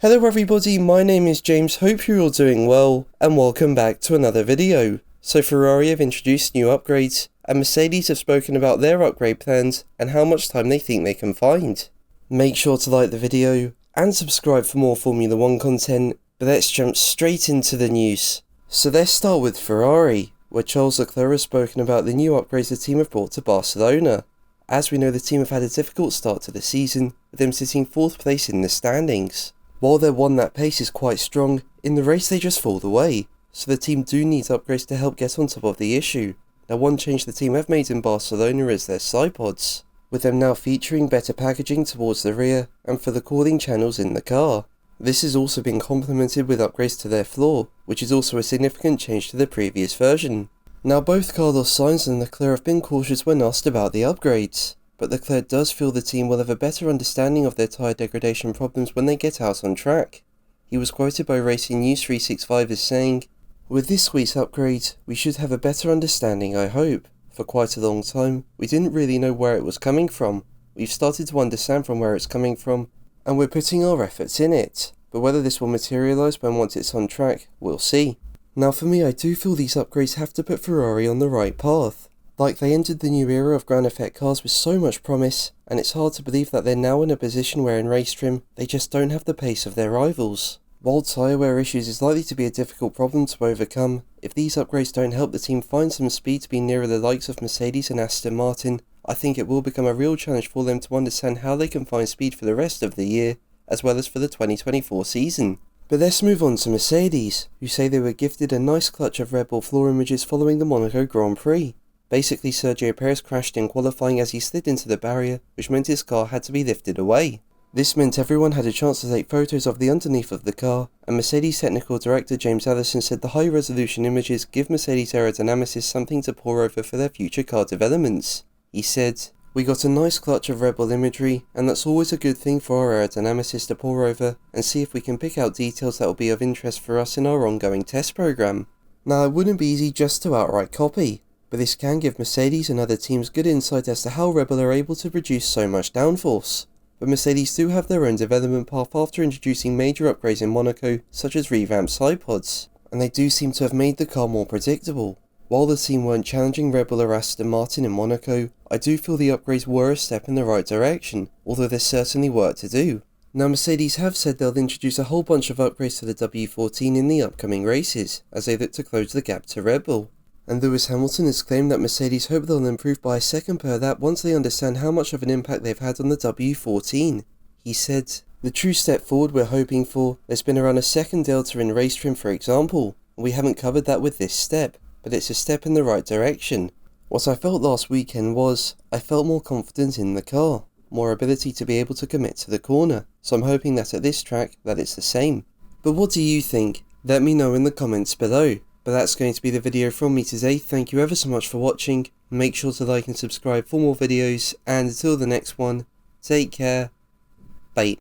Hello everybody, my name is James, hope you're all doing well, and welcome back to another video. So Ferrari have introduced new upgrades, and Mercedes have spoken about their upgrade plans and how much time they think they can find. Make sure to like the video, and subscribe for more Formula 1 content, but let's jump straight into the news. So let's start with Ferrari, where Charles Leclerc has spoken about the new upgrades the team have brought to Barcelona. As we know, the team have had a difficult start to the season, with them sitting 4th place in the standings. While their one-lap pace is quite strong, in the race they just fall away, so the team do need upgrades to help get on top of the issue. Now, one change the team have made in Barcelona is their side pods, with them now featuring better packaging towards the rear and for the cooling channels in the car. This has also been complemented with upgrades to their floor, which is also a significant change to the previous version. Now, both Carlos Sainz and Leclerc have been cautious when asked about the upgrades, but Leclerc does feel the team will have a better understanding of their tyre degradation problems when they get out on track. He was quoted by Racing News 365 as saying, "With this week's upgrade, we should have a better understanding, I hope. For quite a long time, we didn't really know where it was coming from. We've started to understand from where it's coming from, and we're putting our efforts in it. But whether this will materialise when once it's on track, we'll see." Now for me, I do feel these upgrades have to put Ferrari on the right path. Like, they entered the new era of ground effect cars with so much promise, and it's hard to believe that they're now in a position where in race trim, they just don't have the pace of their rivals. While tyre wear issues is likely to be a difficult problem to overcome, if these upgrades don't help the team find some speed to be nearer the likes of Mercedes and Aston Martin, I think it will become a real challenge for them to understand how they can find speed for the rest of the year, as well as for the 2024 season. But let's move on to Mercedes, who say they were gifted a nice clutch of Red Bull floor images following the Monaco Grand Prix. Basically, Sergio Perez crashed in qualifying as he slid into the barrier, which meant his car had to be lifted away. This meant everyone had a chance to take photos of the underneath of the car, and Mercedes technical director James Allison said the high-resolution images give Mercedes aerodynamicists something to pore over for their future car developments. He said, "We got a nice clutch of Red Bull imagery, and that's always a good thing for our aerodynamicists to pore over and see if we can pick out details that will be of interest for us in our ongoing test program." Now, it wouldn't be easy just to outright copy, but this can give Mercedes and other teams good insight as to how Red Bull are able to produce so much downforce. But Mercedes do have their own development path after introducing major upgrades in Monaco, such as revamped side pods, and they do seem to have made the car more predictable. While the team weren't challenging Red Bull or Aston Martin in Monaco, I do feel the upgrades were a step in the right direction, although there's certainly work to do. Now, Mercedes have said they'll introduce a whole bunch of upgrades to the W14 in the upcoming races, as they look to close the gap to Red Bull. And Lewis Hamilton has claimed that Mercedes hope they'll improve by a second per lap once they understand how much of an impact they've had on the W14. He said, "The true step forward we're hoping for, there's been around a second delta in race trim for example, and we haven't covered that with this step, but it's a step in the right direction. What I felt last weekend was, I felt more confident in the car, more ability to be able to commit to the corner, so I'm hoping that at this track that it's the same." But what do you think? Let me know in the comments below. But that's going to be the video from me today. Thank you ever so much for watching. Make sure to like and subscribe for more videos, and until the next one, take care. Bye.